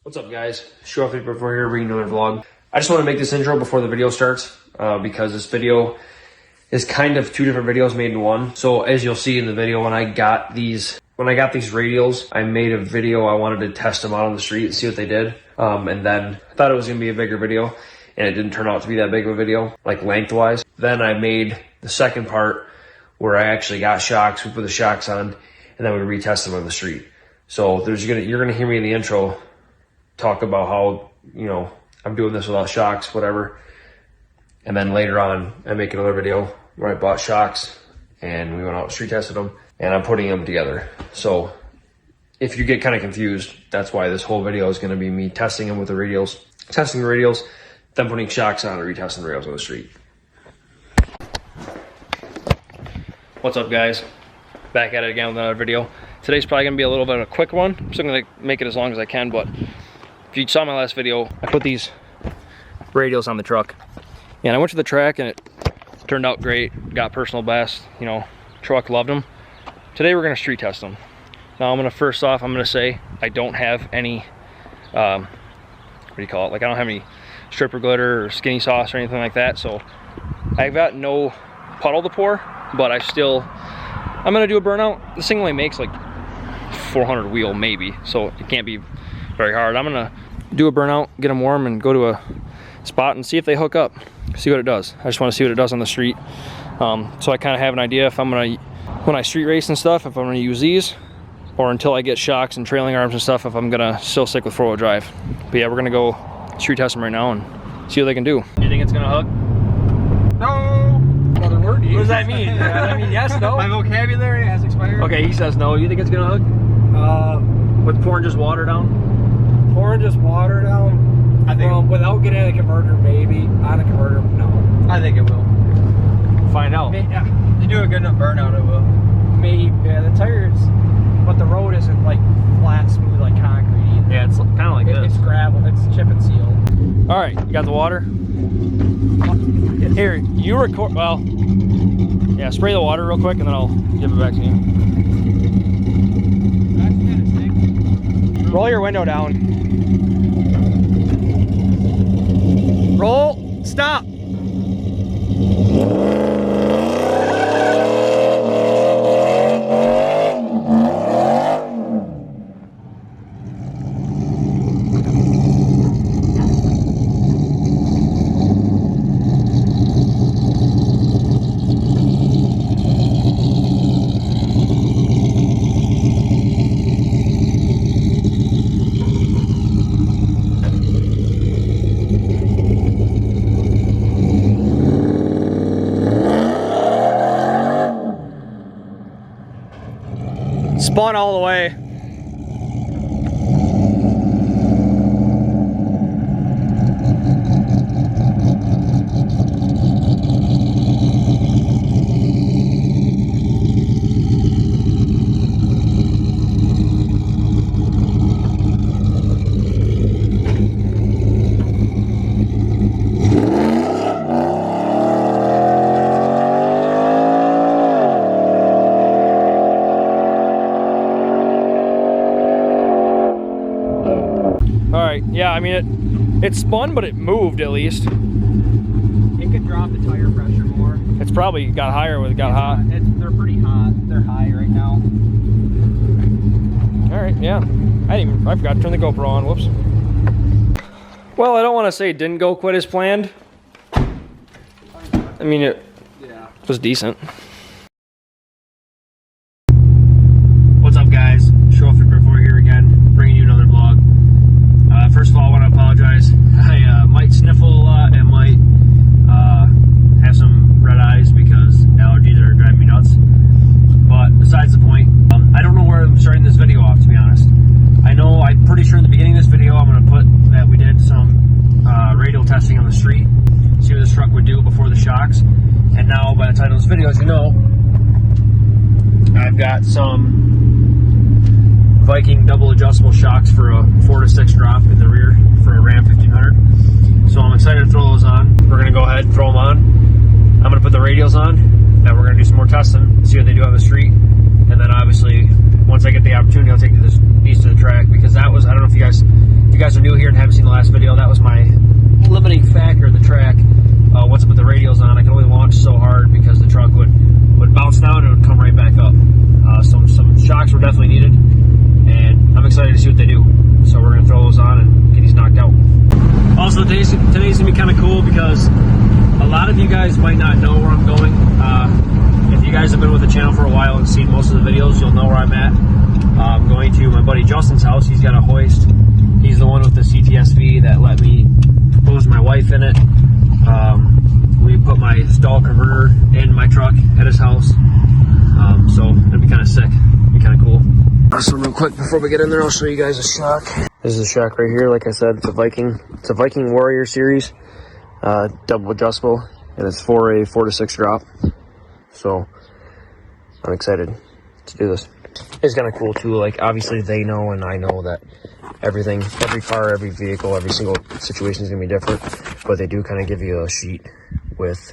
What's up, guys? Showfit before here, bringing another vlog. I just want to make this intro before the video starts because this video is kind of two different videos made in one. So as you'll see in the video, when I got these radials, I made a video. I wanted to test them out on the street and see what they did. And then I thought it was going to be a bigger video, and it didn't turn out to be that big of a video, like lengthwise. Then I made the second part where I actually got shocks. We put the shocks on, and then we retest them on the street. So you're gonna hear me in the intro talk about how, you know, I'm doing this without shocks, whatever. And then later on, I make another video where I bought shocks and we went out and street tested them, and I'm putting them together. So if you get kind of confused, that's why this whole video is going to be me testing them with the radials, testing the radials, then putting shocks on and retesting the radials on the street. What's up, guys? Back at it again with another video. Today's probably going to be a little bit of a quick one. I'm still going to make it as long as I can, but if you saw my last video, I put these radials on the truck. And I went to the track and it turned out great. Got personal best, you know, truck loved them. Today we're going to street test them. Now I'm going to say I don't have any, what do you call it? Like I don't have any stripper glitter or skinny sauce or anything like that. So I've got no puddle to pour, but I'm going to do a burnout. This thing only makes like 400 wheel maybe, so it can't be very hard. I'm gonna do a burnout, get them warm, and go to a spot and see if they hook up, see what it does. I just want to see what it does on the street, so I kind of have an idea if I'm gonna, when I street race and stuff, if I'm gonna use these, or until I get shocks and trailing arms and stuff, if I'm gonna still stick with 4-wheel drive. But yeah, we're gonna go street test them right now and see what they can do. You think it's gonna hook? No. Another word. What does that mean? I mean, yes, no. My vocabulary has expired. Okay, he says no. You think it's gonna hook? With pouring just water down? Pouring just water down. I think without getting a converter, maybe. On a converter, no. I think it will. Find out. Yeah. They do a good enough burnout, it will. Maybe. Yeah, the tires, but the road isn't like flat, smooth like concrete. Yeah, it's kind of like this. It's gravel. It's chip and seal. All right, you got the water? Here, you record. Well, yeah, spray the water real quick, and then I'll give it back to you. Roll your window down. Roll. Stop. Spun all the way. Yeah, I mean it spun, but it moved at least. It could drop the tire pressure more. It's probably got higher when it got hot. They're pretty hot. They're high right now. All right, yeah. I forgot to turn the GoPro on. Whoops. Well, I don't want to say it didn't go quite as planned. I mean, it was decent. What's up, guys? Showfit before here again, bringing you another vlog. First of all, I want to apologize. I might sniffle a lot and might have some red eyes because allergies are driving me nuts. But besides the point, I don't know where I'm starting this video off, to be honest. I'm pretty sure in the beginning of this video, I'm going to put that we did some radial testing on the street, see what this truck would do before the shocks. And now, by the title of this video, as you know, I've got some Viking Double Adjustable shocks for a 4-to-6 drop in the rear for a Ram 1500. So I'm excited to throw those on. We're going to go ahead and throw them on. I'm going to put the radials on, and we're going to do some more testing, see what they do on the street. And then obviously, once I get the opportunity, I'll take these to the track, because that was, I don't know if you guys guys are new here and haven't seen the last video, that was my limiting factor of the track. Once I put the radials on, I could only launch so hard because the truck would bounce down and it would come right back up. Some shocks were definitely needed, and I'm excited to see what they do. So we're going to throw those on and get these knocked out. Also, today's going to be kind of cool because a lot of you guys might not know where I'm going. If you guys have been with the channel for a while and seen most of the videos, you'll know where I'm at. I'm going to my buddy Justin's house. He's got a hoist. He's the one with the CTSV that let me propose my wife in it. We put my stall converter in my truck at his house. So it'll be kind of sick. It'll be kind of cool. So real quick before we get in there, I'll show you guys a shock. This is a shock right here. Like I said, it's a Viking Warrior series, double adjustable, and it's for a 4 to 6 drop. So I'm excited to do this. It's kind of cool too. Like obviously they know and I know that every car, every vehicle, every single situation is gonna be different, but they do kind of give you a sheet with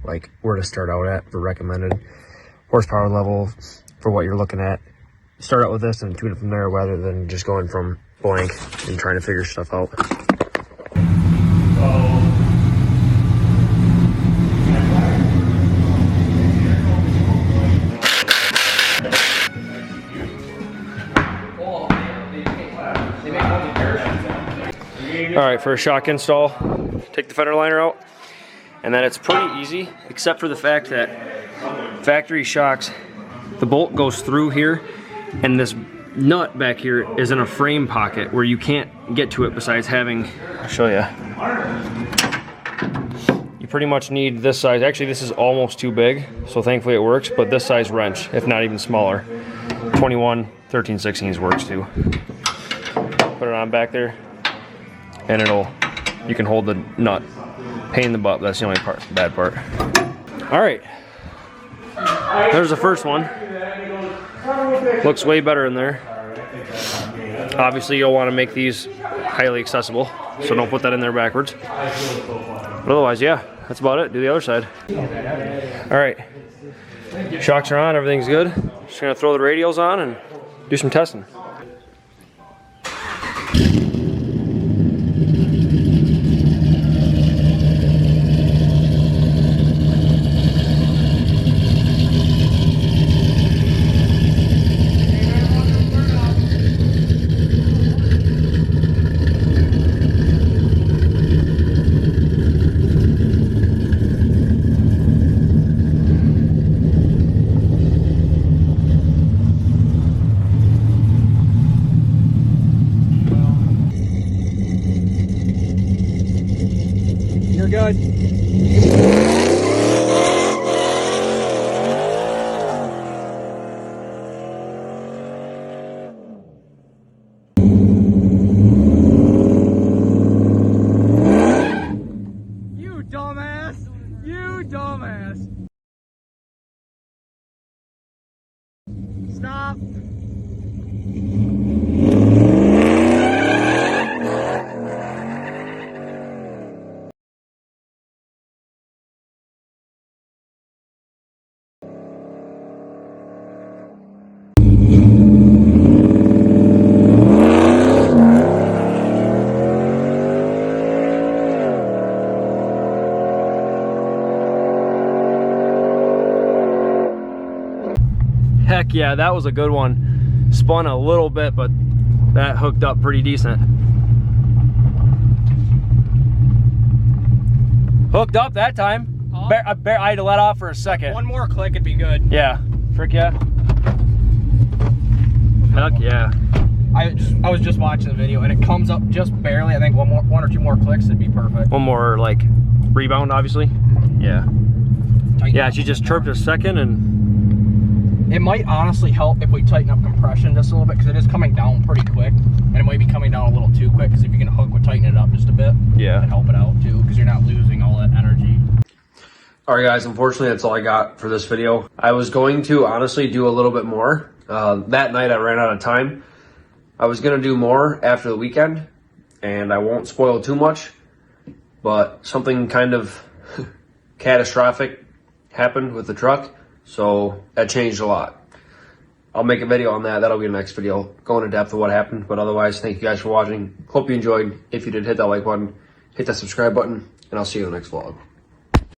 like where to start out at for recommended horsepower level for what you're looking at. Start out with this and tune it from there rather than just going from blank and trying to figure stuff out. All right, for a shock install, take the fender liner out, and then it's pretty easy, except for the fact that factory shocks, the bolt goes through here, and this nut back here is in a frame pocket where you can't get to it besides having, I'll show you. You pretty much need this size. Actually, this is almost too big, so thankfully it works, but this size wrench, if not even smaller. 21, 13/16 works too. Put it on back there, and you can hold the nut. Pain in the butt, that's the only bad part. All right, there's the first one. Looks way better in there. Obviously you'll want to make these highly accessible, so don't put that in there backwards. But otherwise, yeah, that's about it. Do the other side. All right, shocks are on, everything's good. Just gonna throw the radials on and do some testing. You're good. You dumbass! You dumbass! Stop! Heck yeah, that was a good one. Spun a little bit, but that hooked up pretty decent. Hooked up that time. I had to let off for a second. One more click, it'd be good. Yeah, frick yeah. Heck yeah. I was just watching the video and it comes up just barely. I think one or two more clicks, it'd be perfect. One more like rebound, obviously. Yeah. Tighten Yeah, up she just more. chirped a second and It might honestly help if we tighten up compression just a little bit because it is coming down pretty quick, and it might be coming down a little too quick because if you can hook with tighten it up just a bit, yeah, it'd help it out too because you're not losing all that energy. All right, guys, unfortunately, that's all I got for this video. I was going to honestly do a little bit more. That night, I ran out of time. I was going to do more after the weekend, and I won't spoil too much, but something kind of catastrophic happened with the truck, so that changed a lot. I'll make a video on that. That'll be the next video, going into depth of what happened. But otherwise, thank you guys for watching. Hope you enjoyed. If you did, hit that like button, hit that subscribe button, and I'll see you in the next vlog.